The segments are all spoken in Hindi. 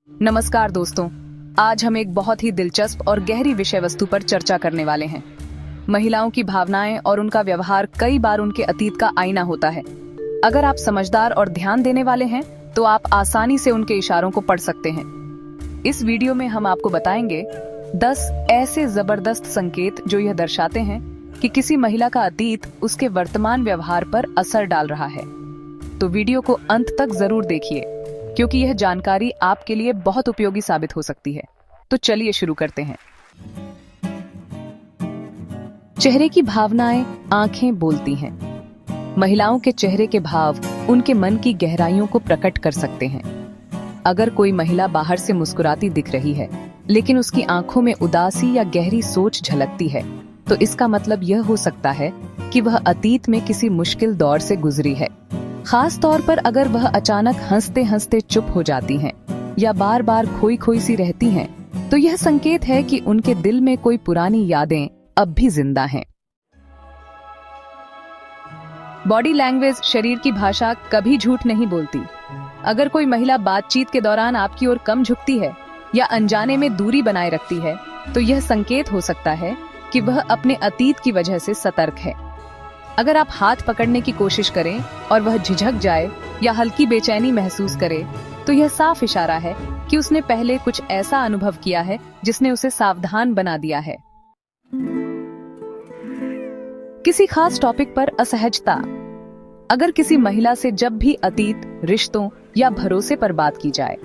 नमस्कार दोस्तों, आज हम एक बहुत ही दिलचस्प और गहरी विषय वस्तु पर चर्चा करने वाले हैं। महिलाओं की भावनाएं और उनका व्यवहार कई बार उनके अतीत का आईना होता है। अगर आप समझदार और ध्यान देने वाले हैं तो आप आसानी से उनके इशारों को पढ़ सकते हैं। इस वीडियो में हम आपको बताएंगे 10 ऐसे जबरदस्त संकेत जो यह दर्शाते हैं कि किसी महिला का अतीत उसके वर्तमान व्यवहार पर असर डाल रहा है। तो वीडियो को अंत तक जरूर देखिए, क्योंकि यह जानकारी आपके लिए बहुत उपयोगी साबित हो सकती है। तो चलिए शुरू करते हैं। चेहरे की भावनाएं आंखें बोलती हैं। महिलाओं के चेहरे के भाव उनके मन की गहराइयों को प्रकट कर सकते हैं। अगर कोई महिला बाहर से मुस्कुराती दिख रही है, लेकिन उसकी आंखों में उदासी या गहरी सोच झलकती है, तो इसका मतलब यह हो सकता है कि वह अतीत में किसी मुश्किल दौर से गुजरी है। खास तौर पर अगर वह अचानक हंसते हंसते चुप हो जाती हैं या बार बार खोई खोई सी रहती हैं, तो यह संकेत है कि उनके दिल में कोई पुरानी यादें अब भी जिंदा हैं। बॉडी लैंग्वेज, शरीर की भाषा कभी झूठ नहीं बोलती। अगर कोई महिला बातचीत के दौरान आपकी ओर कम झुकती है या अनजाने में दूरी बनाए रखती है, तो यह संकेत हो सकता है कि वह अपने अतीत की वजह से सतर्क है। अगर आप हाथ पकड़ने की कोशिश करें और वह झिझक जाए या हल्की बेचैनी महसूस करे, तो यह साफ इशारा है कि उसने पहले कुछ ऐसा अनुभव किया है जिसने उसे सावधान बना दिया है। किसी खास टॉपिक पर असहजता। अगर किसी महिला से जब भी अतीत, रिश्तों या भरोसे पर बात की जाए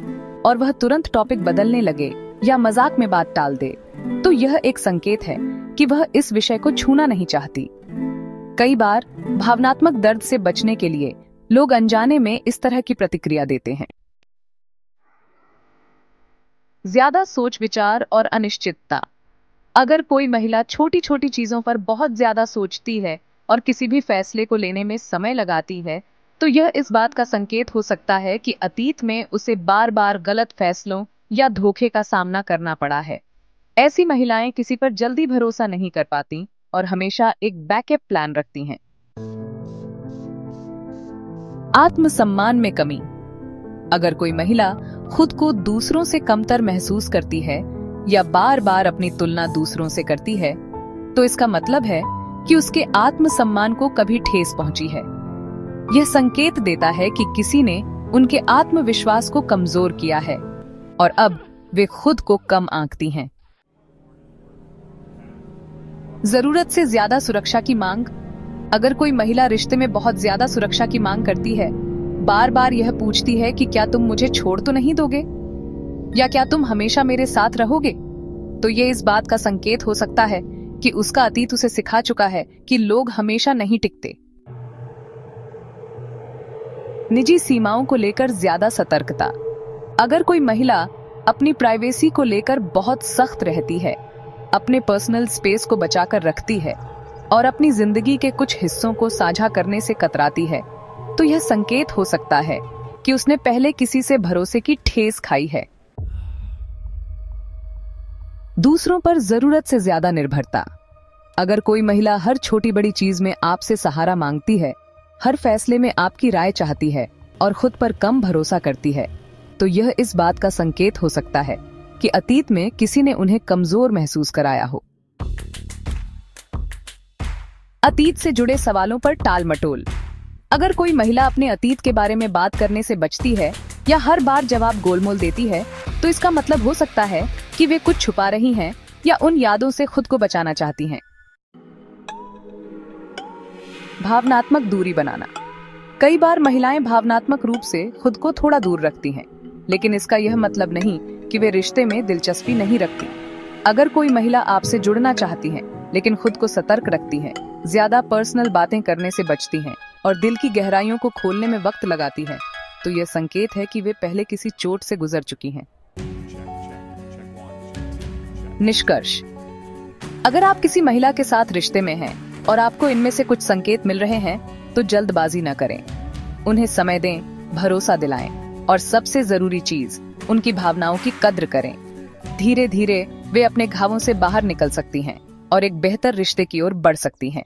और वह तुरंत टॉपिक बदलने लगे या मजाक में बात टाल दे, तो यह एक संकेत है कि वह इस विषय को छूना नहीं चाहती। कई बार भावनात्मक दर्द से बचने के लिए लोग अनजाने में इस तरह की प्रतिक्रिया देते हैं। ज्यादा सोच विचार और अनिश्चितता। अगर कोई महिला छोटी छोटी चीजों पर बहुत ज्यादा सोचती है और किसी भी फैसले को लेने में समय लगाती है, तो यह इस बात का संकेत हो सकता है कि अतीत में उसे बार बार गलत फैसलों या धोखे का सामना करना पड़ा है। ऐसी महिलाएं किसी पर जल्दी भरोसा नहीं कर पाती और हमेशा एक बैकअप प्लान रखती हैं। आत्मसम्मान में कमी। अगर कोई महिला खुद को दूसरों से कमतर महसूस करती है या बार बार अपनी तुलना दूसरों से करती है, तो इसका मतलब है कि उसके आत्मसम्मान को कभी ठेस पहुंची है। यह संकेत देता है कि किसी ने उनके आत्मविश्वास को कमजोर किया है और अब वे खुद को कम आंकती हैं। जरूरत से ज्यादा सुरक्षा की मांग। अगर कोई महिला रिश्ते में बहुत ज्यादा सुरक्षा की मांग करती है, बार बार यह पूछती है कि क्या तुम मुझे छोड़ तो नहीं दोगे या क्या तुम हमेशा मेरे साथ रहोगे, तो ये इस बात का संकेत हो सकता है कि उसका अतीत उसे सिखा चुका है कि लोग हमेशा नहीं टिकते। निजी सीमाओं को लेकर ज्यादा सतर्कता। अगर कोई महिला अपनी प्राइवेसी को लेकर बहुत सख्त रहती है, अपने पर्सनल स्पेस को बचाकर रखती है और अपनी जिंदगी के कुछ हिस्सों को साझा करने से कतराती है, तो यह संकेत हो सकता है कि उसने पहले किसी से भरोसे की ठेस खाई है। दूसरों पर जरूरत से ज्यादा निर्भरता। अगर कोई महिला हर छोटी बड़ी चीज में आपसे सहारा मांगती है, हर फैसले में आपकी राय चाहती है और खुद पर कम भरोसा करती है, तो यह इस बात का संकेत हो सकता है कि अतीत में किसी ने उन्हें कमजोर महसूस कराया हो। अतीत से जुड़े सवालों पर टाल मटोल। अगर कोई महिला अपने अतीत के बारे में बात करने से बचती है या हर बार जवाब गोलमोल देती है, तो इसका मतलब हो सकता है कि वे कुछ छुपा रही हैं या उन यादों से खुद को बचाना चाहती हैं। भावनात्मक दूरी बनाना। कई बार महिलाएं भावनात्मक रूप से खुद को थोड़ा दूर रखती हैं, लेकिन इसका यह मतलब नहीं कि वे रिश्ते में दिलचस्पी नहीं रखती। अगर कोई महिला आपसे जुड़ना चाहती है लेकिन खुद को सतर्क रखती है, ज्यादा पर्सनल बातें करने से बचती हैं और दिल की गहराइयों को खोलने में वक्त लगाती है, तो यह संकेत है कि वे पहले किसी चोट से गुजर चुकी हैं। निष्कर्ष। अगर आप किसी महिला के साथ रिश्ते में हैं और आपको इनमें से कुछ संकेत मिल रहे हैं, तो जल्दबाजी न करें। उन्हें समय दें, भरोसा दिलाएं और सबसे जरूरी चीज, उनकी भावनाओं की कद्र करें। धीरे धीरे वे अपने घावों से बाहर निकल सकती हैं और एक बेहतर रिश्ते की ओर बढ़ सकती हैं।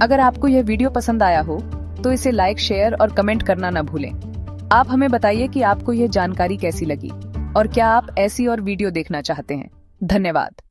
अगर आपको यह वीडियो पसंद आया हो तो इसे लाइक, शेयर और कमेंट करना न भूलें। आप हमें बताइए कि आपको यह जानकारी कैसी लगी और क्या आप ऐसी और वीडियो देखना चाहते हैं। धन्यवाद।